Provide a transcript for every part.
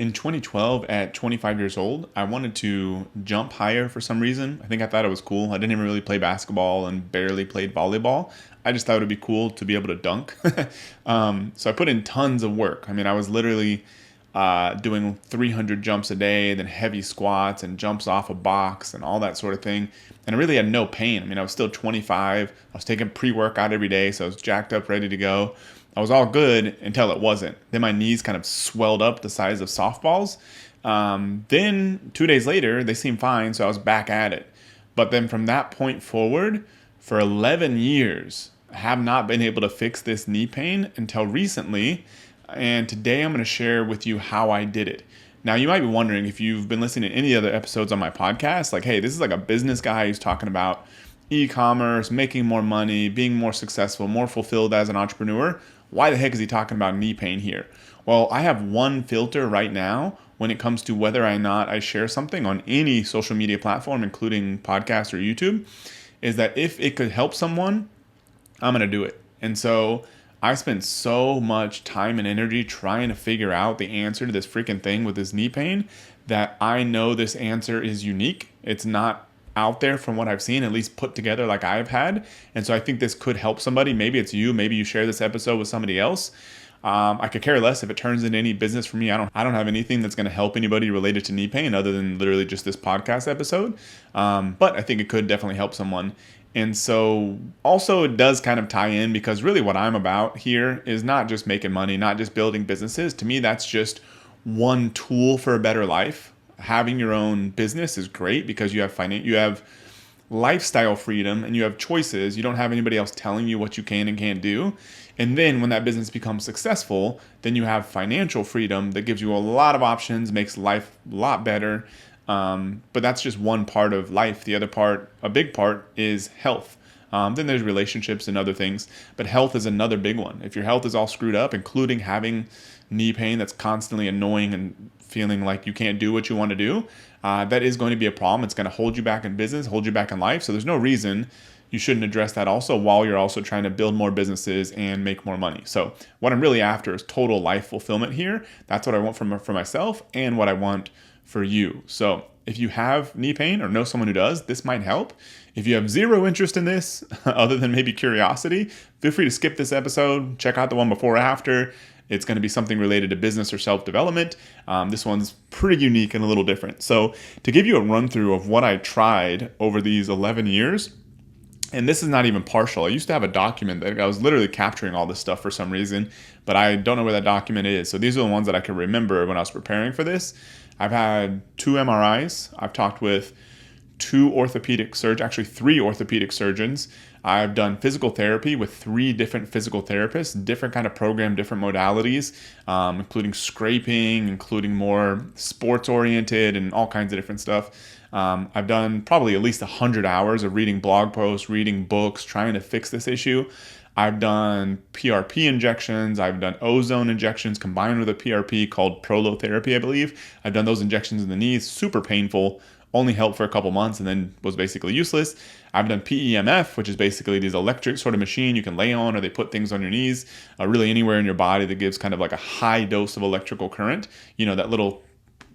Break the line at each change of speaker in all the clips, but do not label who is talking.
In 2012, at 25 years old, I wanted to jump higher for some reason. I think I thought it was cool. I didn't even really play basketball and barely played volleyball. I just thought it would be cool to be able to dunk. So I put in tons of work. I mean, I was literally doing 300 jumps a day, then heavy squats and jumps off a box and all that sort of thing. And I really had no pain. I mean, I was still 25. I was taking pre-workout every day, so I was jacked up, ready to go. I was all good until it wasn't. Then my knees kind of swelled up the size of softballs. Then 2 days later, they seemed fine, so I was back at it. But then from that point forward, for 11 years, I have not been able to fix this knee pain until recently. And today I'm going to share with you how I did it. Now, you might be wondering, if you've been listening to any other episodes on my podcast, like, hey, this is like a business guy who's talking about e-commerce, making more money, being more successful, more fulfilled as an entrepreneur. Why the heck is he talking about knee pain here? Well, I have one filter right now when it comes to whether or not I share something on any social media platform, including podcast or YouTube, is that if it could help someone, I'm going to do it. And so I spent so much time and energy trying to figure out the answer to this freaking thing with this knee pain that I know this answer is unique. It's not out there from what I've seen, at least put together like I've had. And so I think this could help somebody. Maybe it's you. Maybe you share this episode with somebody else. I could care less if it turns into any business for me. I don't have anything that's going to help anybody related to knee pain other than literally just this podcast episode. But I think it could definitely help someone. And so also it does kind of tie in, because really what I'm about here is not just making money, not just building businesses. To me, that's just one tool for a better life. Having your own business is great because you have lifestyle freedom and you have choices. You don't have anybody else telling you what you can and can't do. And then when that business becomes successful, then you have financial freedom that gives you a lot of options, makes life a lot better. But that's just one part of life. The other part, a big part, is health. Then there's relationships and other things, but health is another big one. If your health is all screwed up, including having knee pain that's constantly annoying and feeling like you can't do what you want to do, that is going to be a problem. It's going to hold you back in business, hold you back in life. So there's no reason you shouldn't address that also while you're also trying to build more businesses and make more money. So what I'm really after is total life fulfillment here. That's what I want for myself and what I want for you. So if you have knee pain or know someone who does, this might help. If you have zero interest in this, other than maybe curiosity, feel free to skip this episode. Check out the one before or after. It's going to be something related to business or self-development. This one's pretty unique and a little different. So to give you a run through of what I tried over these 11 years, and this is not even partial. I used to have a document that I was literally capturing all this stuff for some reason, but I don't know where that document is. So these are the ones that I can remember when I was preparing for this. I've had 2 MRIs. I've talked with 2 orthopedic surgeons, actually 3 orthopedic surgeons. I've done physical therapy with 3 different physical therapists, different kind of program, different modalities, including scraping, including more sports-oriented and all kinds of different stuff. I've done probably at least 100 hours of reading blog posts, reading books, trying to fix this issue. I've done PRP injections. I've done ozone injections combined with a PRP called prolotherapy, I believe. I've done those injections in the knees, super painful, only helped for a couple months and then was basically useless. I've done PEMF, which is basically these electric sort of machine you can lay on, or they put things on your knees, really anywhere in your body that gives kind of like a high dose of electrical current. You know, that little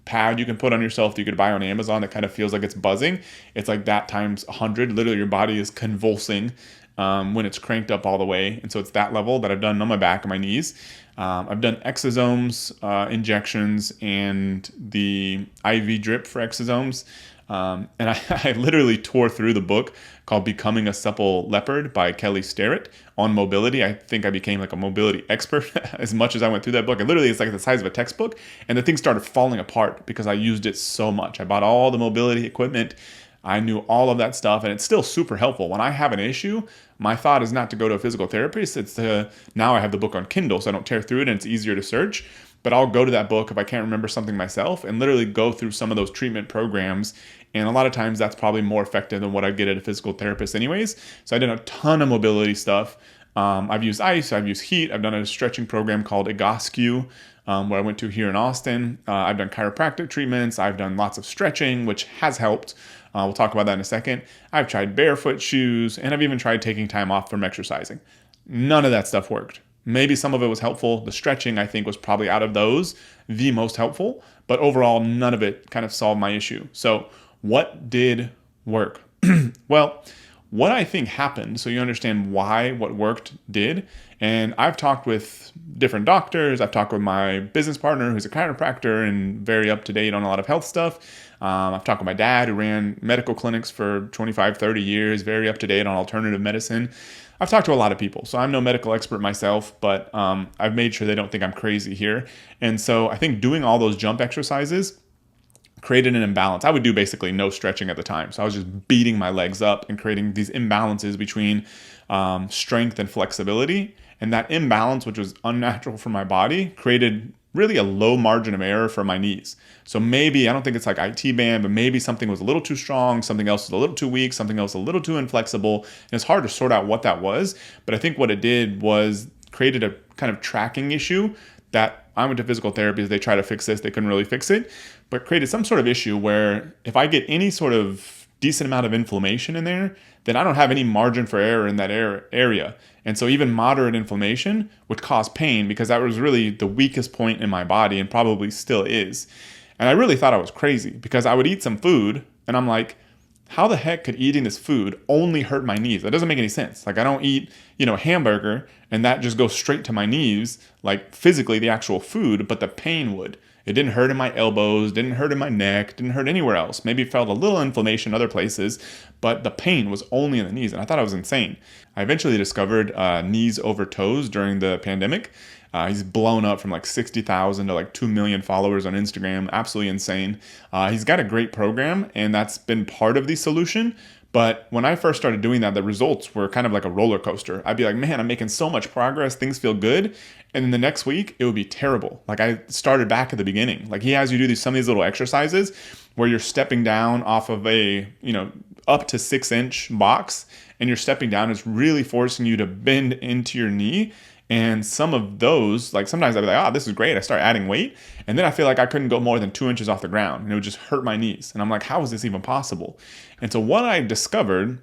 pad you can put on yourself that you could buy on Amazon that kind of feels like it's buzzing. It's like that times 100. Literally your body is convulsing when it's cranked up all the way. And so it's that level that I've done on my back and my knees. I've done Exosomes injections and the IV drip for Exosomes. And I literally tore through the book called Becoming a Supple Leopard by Kelly Starrett on mobility. I think I became like a mobility expert as much as I went through that book. And literally it's like the size of a textbook. And the thing started falling apart because I used it so much. I bought all the mobility equipment. I knew all of that stuff, and it's still super helpful. When I have an issue, my thought is not to go to a physical therapist. It's to, now I have the book on Kindle, so I don't tear through it, and it's easier to search. But I'll go to that book if I can't remember something myself and literally go through some of those treatment programs. And a lot of times that's probably more effective than what I'd get at a physical therapist anyways. So I did a ton of mobility stuff. I've used ice, I've used heat. I've done a stretching program called Egoscue, where I went to here in Austin. I've done chiropractic treatments. I've done lots of stretching, which has helped. We'll talk about that in a second. I've tried barefoot shoes, and I've even tried taking time off from exercising. None of that stuff worked. Maybe some of it was helpful. The stretching, I think, was probably out of those the most helpful, but overall, none of it kind of solved my issue. So what did work? Well, what I think happened, so you understand why what worked did, and I've talked with different doctors, I've talked with my business partner who's a chiropractor and very up to date on a lot of health stuff. I've talked with my dad who ran medical clinics for 25, 30 years, very up to date on alternative medicine. I've talked to a lot of people, so I'm no medical expert myself, but I've made sure they don't think I'm crazy here. And so I think doing all those jump exercises created an imbalance. I would do basically no stretching at the time. So I was just beating my legs up and creating these imbalances between strength and flexibility. And that imbalance, which was unnatural for my body, created really a low margin of error for my knees. So maybe, I don't think it's like IT band, but maybe something was a little too strong, something else was a little too weak, something else a little too inflexible. And it's hard to sort out what that was. But I think what it did was created a kind of tracking issue that I went to physical therapy as they try to fix this. They couldn't really fix it, but created some sort of issue where if I get any sort of decent amount of inflammation in there, then I don't have any margin for error in that area. And so even moderate inflammation would cause pain because that was really the weakest point in my body and probably still is. And I really thought I was crazy because I would eat some food and I'm like, how the heck could eating this food only hurt my knees? That doesn't make any sense. Like I don't eat, hamburger and that just goes straight to my knees, like physically the actual food, but the pain would. It didn't hurt in my elbows, didn't hurt in my neck, didn't hurt anywhere else. Maybe it felt a little inflammation other places, but the pain was only in the knees. And I thought I was insane. I eventually discovered knees over toes during the pandemic. He's blown up from like 60,000 to like 2 million followers on Instagram. Absolutely insane. He's got a great program and that's been part of the solution. But when I first started doing that, the results were kind of like a roller coaster. I'd be like, man, I'm making so much progress. Things feel good. And then the next week, it would be terrible. Like I started back at the beginning. Like he has you do some of these little exercises where you're stepping down off of a, up to 6-inch box and you're stepping down. It's really forcing you to bend into your knee. And some of those, like sometimes I'd be like, this is great. I start adding weight. And then I feel like I couldn't go more than 2 inches off the ground and it would just hurt my knees. And I'm like, how is this even possible? And so what I discovered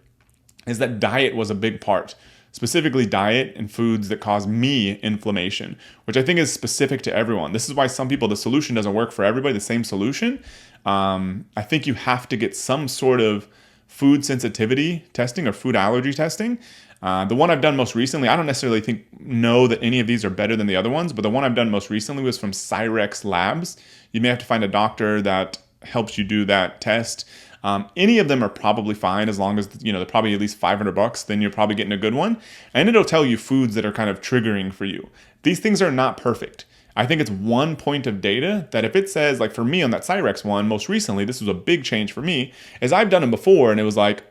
is that diet was a big part, specifically diet and foods that cause me inflammation, which I think is specific to everyone. This is why some people, the solution doesn't work for everybody, the same solution. I think you have to get some sort of food sensitivity testing or food allergy testing. The one I've done most recently, I don't necessarily know that any of these are better than the other ones, but the one I've done most recently was from Cyrex Labs. You may have to find a doctor that helps you do that test. Any of them are probably fine as long as, they're probably at least $500, then you're probably getting a good one. And it'll tell you foods that are kind of triggering for you. These things are not perfect. I think it's one point of data that if it says, like for me on that Cyrex one, most recently, this was a big change for me, is I've done them before and it was like,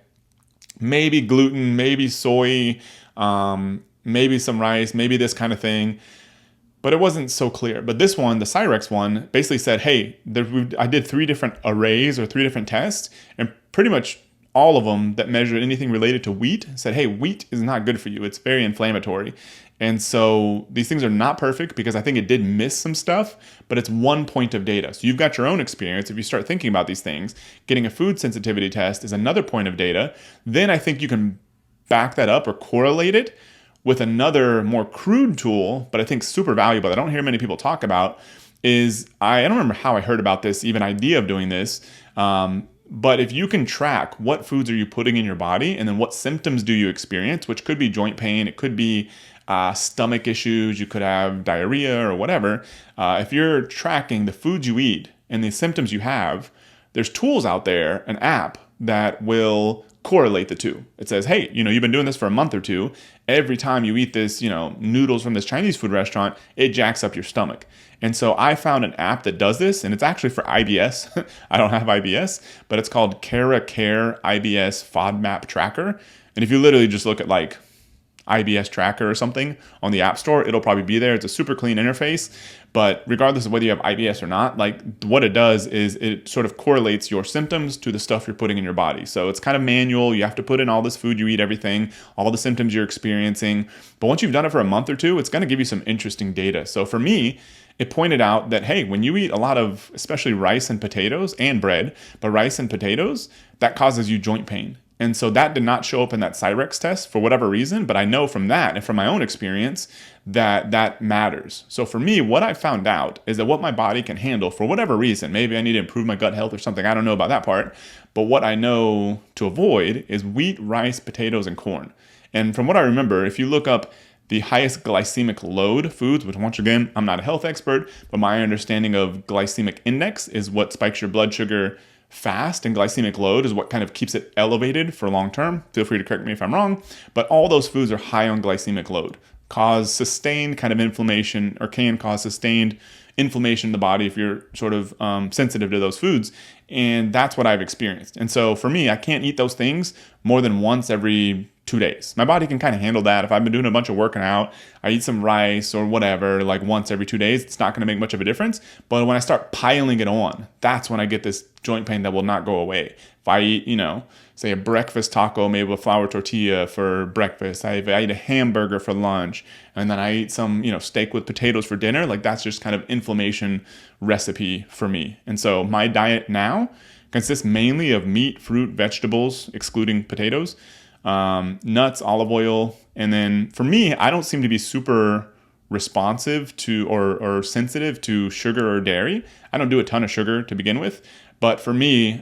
maybe gluten, maybe soy, maybe some rice, maybe this kind of thing. But it wasn't so clear. But this one, the Cyrex one, basically said, hey, I did 3 different arrays or 3 different tests, and pretty much all of them that measured anything related to wheat said, hey, wheat is not good for you. It's very inflammatory. And so these things are not perfect because I think it did miss some stuff, but it's one point of data. So you've got your own experience. If you start thinking about these things, getting a food sensitivity test is another point of data. Then I think you can back that up or correlate it with another more crude tool, but I think super valuable that I don't hear many people talk about is, I don't remember how I heard about this, even idea of doing this, but if you can track what foods are you putting in your body and then what symptoms do you experience, which could be joint pain, it could be stomach issues, you could have diarrhea or whatever. If you're tracking the foods you eat and the symptoms you have, there's tools out there, an app that will correlate the two. It says, hey, you've been doing this for a month or 2. Every time you eat this, noodles from this Chinese food restaurant, it jacks up your stomach. And so I found an app that does this, and it's actually for IBS. I don't have IBS, but it's called Care IBS FODMAP Tracker. And if you literally just look at like IBS tracker or something on the App Store, it'll probably be there. It's a super clean interface, but regardless of whether you have IBS or not, like what it does is it sort of correlates your symptoms to the stuff you're putting in your body. So it's kind of manual. You have to put in all this food you eat, everything, all the symptoms you're experiencing. But once you've done it for a month or 2, it's going to give you some interesting data. So for me, it pointed out that, hey, when you eat a lot of, especially rice and potatoes and bread, but rice and potatoes, that causes you joint pain. And so that did not show up in that Cyrex test for whatever reason, but I know from that and from my own experience that matters. So for me, what I found out is that what my body can handle for whatever reason, maybe I need to improve my gut health or something, I don't know about that part, but what I know to avoid is wheat, rice, potatoes, and corn. And from what I remember, if you look up the highest glycemic load foods, which once again, I'm not a health expert, but my understanding of glycemic index is what spikes your blood sugar fast, and glycemic load is what kind of keeps it elevated for long term. Feel free to correct me if I'm wrong, but all those foods are high on glycemic load, cause sustained kind of inflammation, or can cause sustained inflammation in the body if you're sort of sensitive to those foods. And that's what I've experienced. And so for me, I can't eat those things more than once every 2 days. My body can kind of handle that. If I've been doing a bunch of working out, I eat some rice or whatever, like once every 2 days, it's not going to make much of a difference. But when I start piling it on, that's when I get this joint pain that will not go away. If I eat, say a breakfast taco made with flour tortilla for breakfast, I eat a hamburger for lunch, and then I eat some, steak with potatoes for dinner, like that's just kind of inflammation recipe for me. And so my diet now consists mainly of meat, fruit, vegetables, excluding potatoes, nuts, olive oil. And then for me, I don't seem to be super responsive to or sensitive to sugar or dairy. I don't do a ton of sugar to begin with. But for me,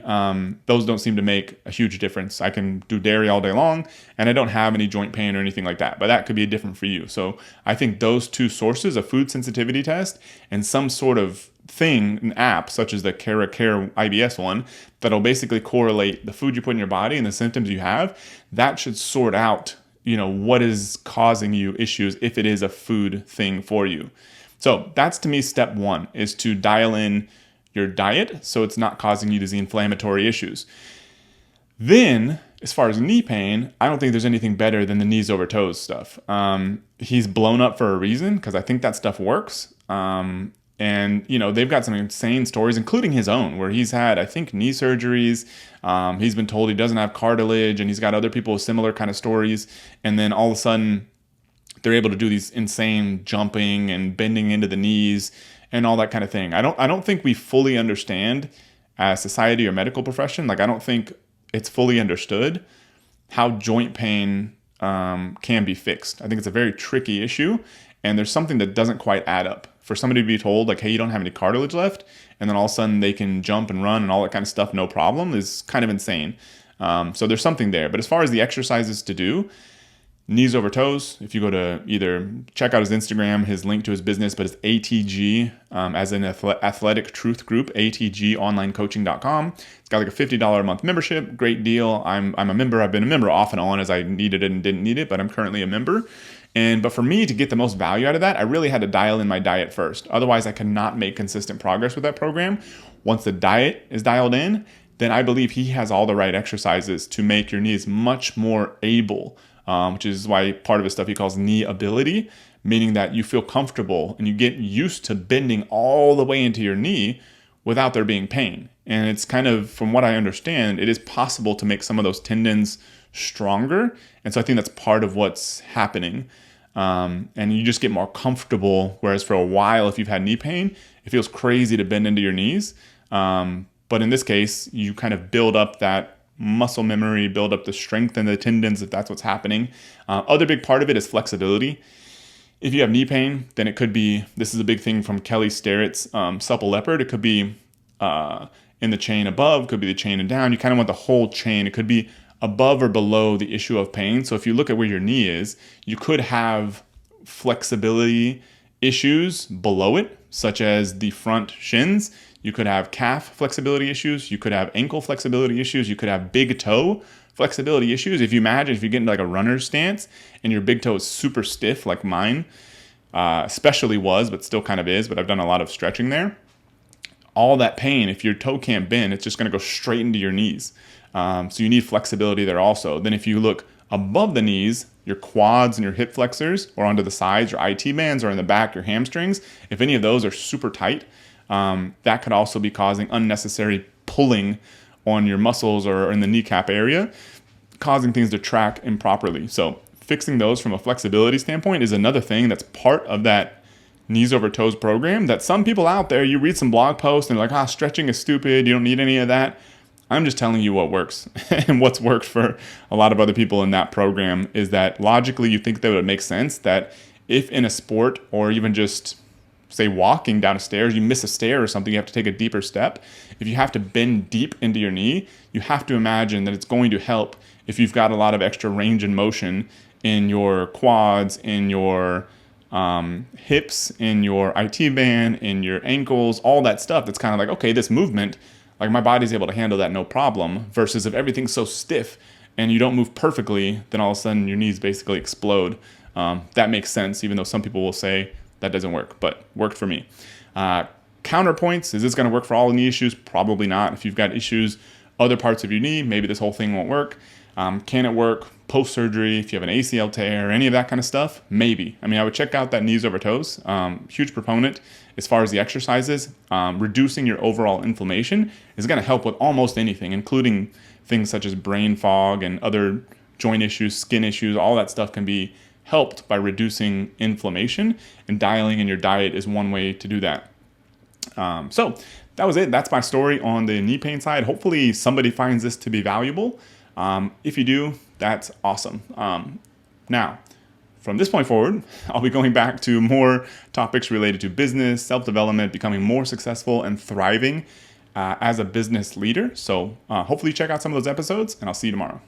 those don't seem to make a huge difference. I can do dairy all day long, and I don't have any joint pain or anything like that. But that could be different for you. So I think those two sources, a food sensitivity test and some sort of thing, an app such as the Care IBS one, that'll basically correlate the food you put in your body and the symptoms you have, that should sort out, what is causing you issues if it is a food thing for you. So that's, to me, step one, is to dial in your diet so it's not causing you these inflammatory issues. Then, as far as knee pain, I don't think there's anything better than the knees over toes stuff. He's blown up for a reason, because I think that stuff works. And, they've got some insane stories, including his own, where he's had, I think, knee surgeries. He's been told he doesn't have cartilage, and he's got other people with similar kind of stories. And then all of a sudden, they're able to do these insane jumping and bending into the knees and all that kind of thing. I don't think we fully understand as society or medical profession. Like, I don't think it's fully understood how joint pain can be fixed. I think it's a very tricky issue, and there's something that doesn't quite add up. For somebody to be told, like, hey, you don't have any cartilage left, and then all of a sudden they can jump and run and all that kind of stuff, no problem, is kind of insane. So there's something there. But as far as the exercises to do, knees over toes, if you go to either check out his Instagram, his link to his business, but it's ATG, as an athletic truth group, atgonlinecoaching.com. It's got like a $50 a month membership. Great deal. I'm a member. I've been a member off and on as I needed it and didn't need it, but I'm currently a member. But for me to get the most value out of that, I really had to dial in my diet first. Otherwise, I could not make consistent progress with that program. Once the diet is dialed in, then I believe he has all the right exercises to make your knees much more able, which is why part of his stuff he calls knee ability, meaning that you feel comfortable and you get used to bending all the way into your knee without there being pain. And it's kind of, from what I understand, it is possible to make some of those tendons stronger. And so I think that's part of what's happening. And you just get more comfortable. Whereas for a while, if you've had knee pain, it feels crazy to bend into your knees. But in this case, you kind of build up that muscle memory, build up the strength in the tendons if that's what's happening. Other big part of it is flexibility. If you have knee pain, then it could be, this is a big thing from Kelly Starrett's Supple Leopard. It could be in the chain above, could be the chain and down. You kind of want the whole chain. It could be above or below the issue of pain. So if you look at where your knee is, you could have flexibility issues below it, such as the front shins. You could have calf flexibility issues. You could have ankle flexibility issues. You could have big toe flexibility issues. If you imagine, if you get into like a runner's stance and your big toe is super stiff, like mine especially was, but still kind of is, but I've done a lot of stretching there. All that pain, if your toe can't bend, it's just going to go straight into your knees. So you need flexibility there also. Then if you look above the knees, your quads and your hip flexors, or onto the sides, your IT bands, or in the back, your hamstrings, if any of those are super tight, that could also be causing unnecessary pulling on your muscles or in the kneecap area, causing things to track improperly. So fixing those from a flexibility standpoint is another thing that's part of that knees over toes program that some people out there, you read some blog posts and they're like, stretching is stupid. You don't need any of that. I'm just telling you what works. And what's worked for a lot of other people in that program is that logically you think that it would make sense that if in a sport or even just say walking down a stairs, you miss a stair or something, you have to take a deeper step. If you have to bend deep into your knee, you have to imagine that it's going to help if you've got a lot of extra range and motion in your quads, in your hips, in your IT band, in your ankles, all that stuff. That's kind of like, okay, this movement, like my body's able to handle that no problem, versus if everything's so stiff and you don't move perfectly, then all of a sudden your knees basically explode. That makes sense, even though some people will say that doesn't work, but worked for me. Counterpoints, is this going to work for all knee issues? Probably not. If you've got issues, other parts of your knee, maybe this whole thing won't work. Can it work post-surgery if you have an ACL tear, any of that kind of stuff? Maybe. I mean, I would check out that knees over toes. Huge proponent as far as the exercises. Reducing your overall inflammation is going to help with almost anything, including things such as brain fog and other joint issues, skin issues. All that stuff can be helped by reducing inflammation, and dialing in your diet is one way to do that. So that was it. That's my story on the knee pain side. Hopefully somebody finds this to be valuable. If you do, that's awesome. Now, from this point forward, I'll be going back to more topics related to business, self-development, becoming more successful, and thriving as a business leader. So hopefully check out some of those episodes, and I'll see you tomorrow.